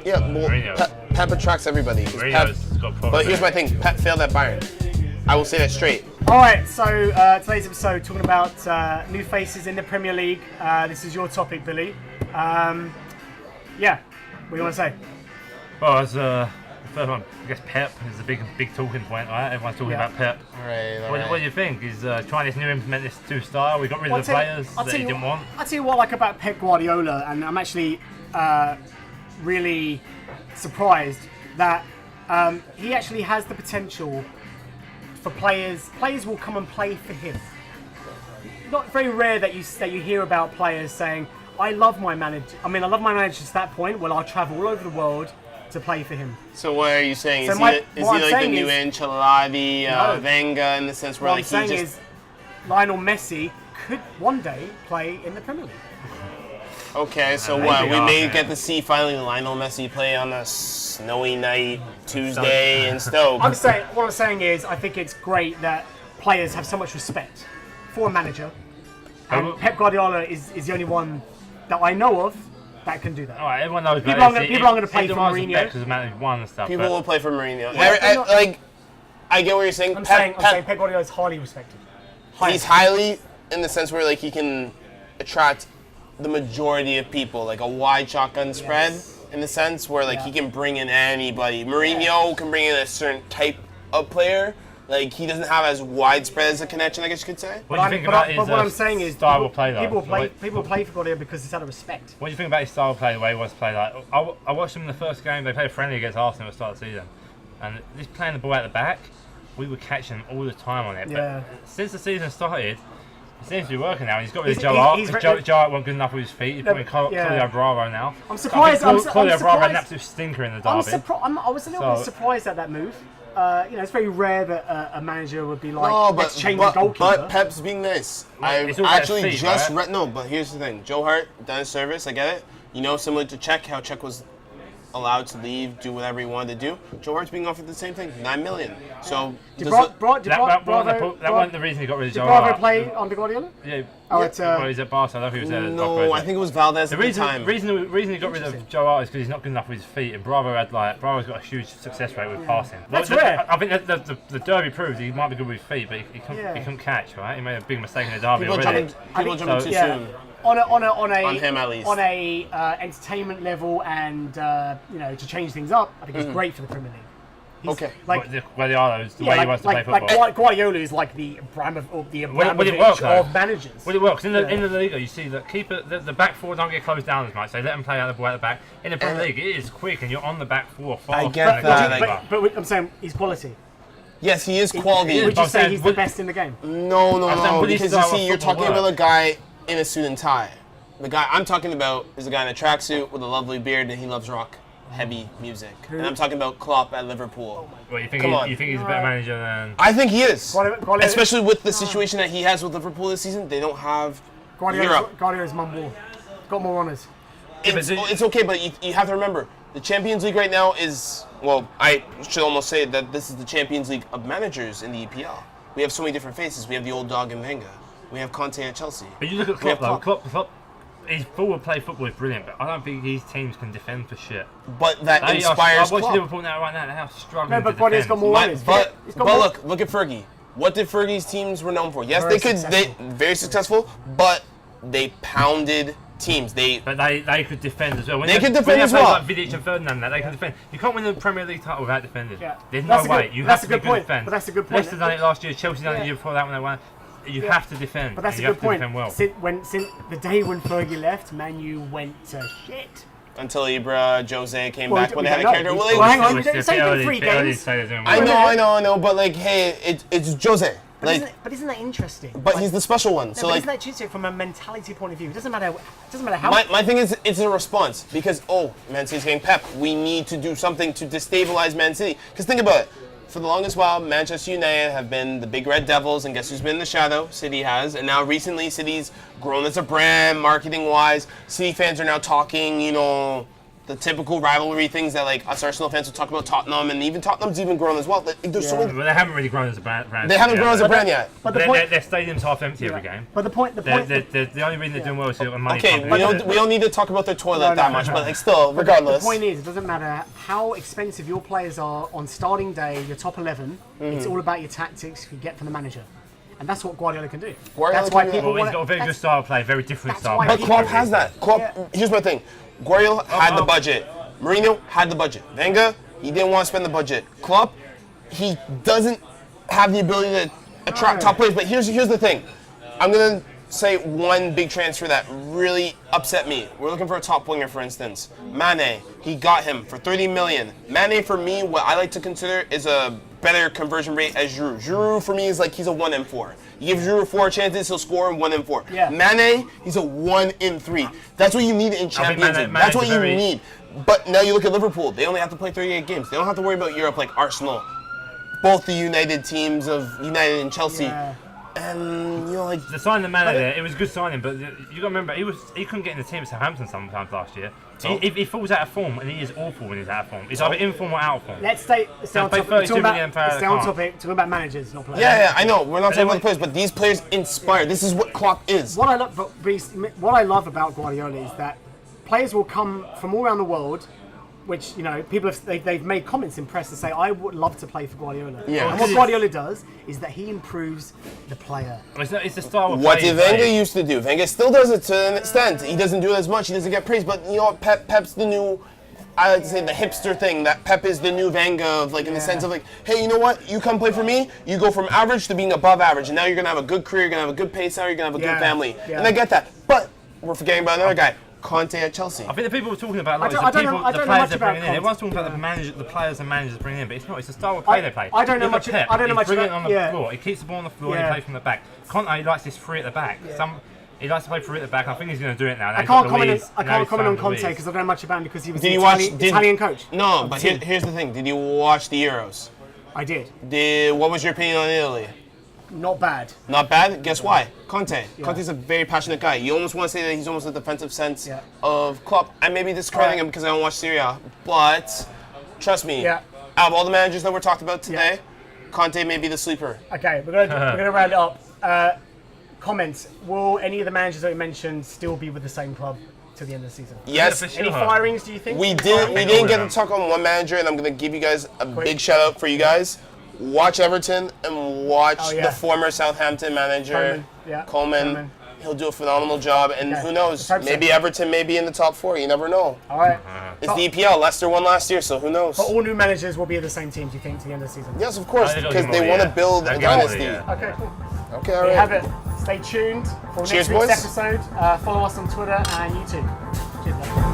Yeah, well, Pep attracts everybody. But here's my thing: Pep failed at Bayern. I will say that straight. All right, so today's episode talking about new faces in the Premier League. This is your topic, Billy. Yeah, what do you want to say? Well, as the first one, I guess Pep is a big talking point, right? Everyone's talking about Pep. Right. What do you think? Is trying this new implement this new style? We got rid of the players that he didn't want. I'll tell you what I like about Pep Guardiola, and I'm actually really surprised that he actually has the potential for players. Players will come and play for him. Not very rare that you hear about players saying, "I love my manager." I mean, I love my manager to that point. Well, I'll travel all over the world to play for him. So what are you saying? So is he like the new Ancelotti, Wenger, in the sense where what I'm saying is Lionel Messi could one day play in the Premier League. Okay, so what? We may get to see finally Lionel Messi play on a snowy night Tuesday in Stoke. What I'm saying is, I think it's great that players have so much respect for a manager, and Pep Guardiola is the only one that I know of that can do that. All right, everyone knows. People aren't going to play for Mourinho. Because the man won and stuff. People will play for Mourinho. Yeah, I get what you're saying. I'm saying Pep Guardiola is highly respected. He's highly in the sense where like he can attract the majority of people, like a wide shotgun spread, in the sense where like he can bring in anybody. Mourinho can bring in a certain type of player. Like he doesn't have as widespread as a connection, I guess you could say. What do you think about his what I'm saying is style of play? People play for Guardiola because it's out of respect. What do you think about his style of play, the way he wants to play? Like I watched him in the first game. They played friendly against Arsenal at the start of the season, and just playing the ball at the back, we were catching him all the time on it. Yeah. But since the season started, it seems to be working now. He's got rid of Joe Hart. Joe Hart wasn't good enough with his feet. He's putting Claudio Bravo now. I'm surprised. Claudio Bravo had an absolute stinker in the derby. I was a little bit surprised at that move. It's very rare that a manager would be like, let's change the goalkeeper. But Pep's being nice. I've actually just read. No, but here's the thing. Joe Hart done his service. I get it. You know, similar to Czech, how Czech was allowed to leave, do whatever he wanted to do. Joe Hart's being offered the same thing, $9 million. So that wasn't the reason he got rid of Joe Hart. Did Bravo play under Guardiola? Yeah. Well, he's at Barca. I don't know if he was there. No, I think it was Valdez at the time. The reason he got rid of Joe Hart is because he's not good enough with his feet, and Bravo's got a huge success rate with passing. That's rare. I think the derby proves he might be good with his feet, but he couldn't catch. Right? He made a big mistake in the derby already. People jumping too soon. On him at least. On a entertainment level and to change things up, I think it's great for the Premier League. Guardiola's the way he wants to play football. Like Guardiola is like the Abramovich of managers. Well, it works in the Liga. You see that the back four don't get closed down as much. They let them play out the ball at the back. In the Premier League, it is quick, and you're on the back four. I get that. But I'm saying he's quality. Yes, he is quality. Would you say he's the best in the game? No. Because you see, you're talking about a guy in a suit and tie. The guy I'm talking about is a guy in a tracksuit with a lovely beard, and he loves rock. Heavy music. And I'm talking about Klopp at Liverpool. Well, you think he's a better manager than... I think he is. Especially with the situation that he has with Liverpool this season. They don't have Europe. Guardiola's got more honours. It's okay, but you have to remember, the Champions League right now is... Well, I should almost say that this is the Champions League of managers in the EPL. We have so many different faces. We have the old dog in Wenger. We have Conte at Chelsea. But you look at Klopp, though. Klopp, his forward play football is brilliant, but I don't think these teams can defend for shit. But that inspires Klopp. I watch Liverpool now right now. They are struggling. No, but Guardiola's got more runners. But look at Fergie. What did Fergie's teams were known for? Yes, very successful, but they pounded teams. But they could defend as well. They could defend as well. Like Vidic and Ferdinand, they can defend. You can't win the Premier League title without defending. Yeah. There's no way. You have to be good to defend. But that's a good point. Leicester done it last year. Chelsea done it the year before that when they won. You have to defend. But that's a good point. Since the day when Fergie left, Man U went to shit. Until Ibra, Jose came back when they had a character. Well, hang on, it's only been 3 games. I know, but like, hey, it's Jose. But isn't that interesting? But he's the special one. So isn't that interesting from a mentality point of view? It doesn't matter how. My thing is, it's a response because Man City's getting Pep. We need to do something to destabilize Man City. Because think about it. For the longest while, Manchester United have been the big red devils, and guess who's been in the shadow? City has. And now recently, City's grown as a brand, marketing-wise. City fans are now talking, the typical rivalry things that like us Arsenal fans will talk about Tottenham, and even Tottenham's even grown as well. Like, there's so many. Well, they haven't really grown as a brand. They haven't grown as a brand yet. But the point, their stadium's half empty every game. But the point, The only reason they're doing well is the money. Okay, pumping. we don't need to talk about their toilet that much, but like still, but regardless. the point is, it doesn't matter how expensive your players are on starting day, your top 11. It's all about your tactics you get from the manager. And that's what Guardiola can do. That's why people Well, want he's got a very good style of play, very different style. why But of Klopp play. has that. Klopp, here's my thing. Guardiola had the budget. Mourinho had the budget. Wenger, he didn't want to spend the budget. Klopp, he doesn't have the ability to attract top players. But here's the thing. I'm going to say one big transfer that really upset me. We're looking for a top winger, for instance. Mane, he got him for 30 million. Mane, for me, what I like to consider is a better conversion rate as Giroud. Giroud, for me, is like he's a 1 in 4. You give Giroud 4 chances, he'll score 1 in 4. Yeah. Mane, he's a 1 in 3. That's what you need in Champions League. That's what you Mane's need. But now you look at Liverpool. They only have to play 38 games. They don't have to worry about Europe like Arsenal. Both the United teams of United and Chelsea. Yeah. And, you know, like... The signing the man there, it was a good signing, but you got to remember, he couldn't get in the team at Southampton sometimes last year. He falls out of form, and he is awful when he's out of form. He's either in form or out of form. Let's stay on pay topic. 32 million per Stay on account. topic. Talking about managers, not players. Yeah, I know. We're not talking about the they- players, but these players inspire. This is what Klopp is. What I love about Guardiola is that players will come from all around the world, which, you know, people have they've made comments in press to say, I would love to play for Guardiola. Yeah. And what Guardiola does is that he improves the player. It's the style of What play. did Wenger used to do? Wenger still does it to an extent. He doesn't do it as much. He doesn't get praised. But you know what? Pep's the new, I like to say, the hipster thing. That Pep is the new Wenger of, like, in the sense of, like, hey, you know what? You come play for me. You go from average to being above average, and now you're gonna have a good career. You're gonna have a good pace out. You're gonna have a good family. Yeah. And I get that. But we're forgetting about another guy, Conte at Chelsea. I think the people were talking about like, I don't the know players much they're about bringing in. Everyone's talking about the players and managers bringing in, but it's not. It's the style of play they play. I don't know Look much. at Pep. I don't know He's much brilliant about on the floor. He keeps the ball on the floor and he plays from the back. Conte, he likes this free at the back. He likes to play free at the back. I think he's going to do it now. I can't comment on Conte because I don't know much about him because he was the Italian coach. No, but here's the thing. Did you watch the Euros? I did. What was your opinion on Italy? Not bad. Not bad? Guess why? Conte. Conte's a very passionate guy. You almost want to say that he's almost a defensive sense of Klopp. I may be discrediting him because I don't watch Serie A, but trust me, out of all the managers that we're talked about today, Conte may be the sleeper. Okay, we're gonna round it up. Comments. Will any of the managers that we mentioned still be with the same club to the end of the season? Yes. Any firings, do you think? We didn't get to talk on one manager, and I'm going to give you guys a big shout out for you guys. Watch Everton and watch the former Southampton manager, Coleman. He'll do a phenomenal job, and who knows? Maybe Everton may be in the top 4. You never know. All right. It's the EPL. Leicester won last year, so who knows? But all new managers will be of the same team, do you think, to the end of the season? Yes, of course, because they want to build a dynasty. Okay, cool. Okay, all There you have right. it. Stay tuned for Cheers, next week's boys. episode. Follow us on Twitter and YouTube. Cheers, guys.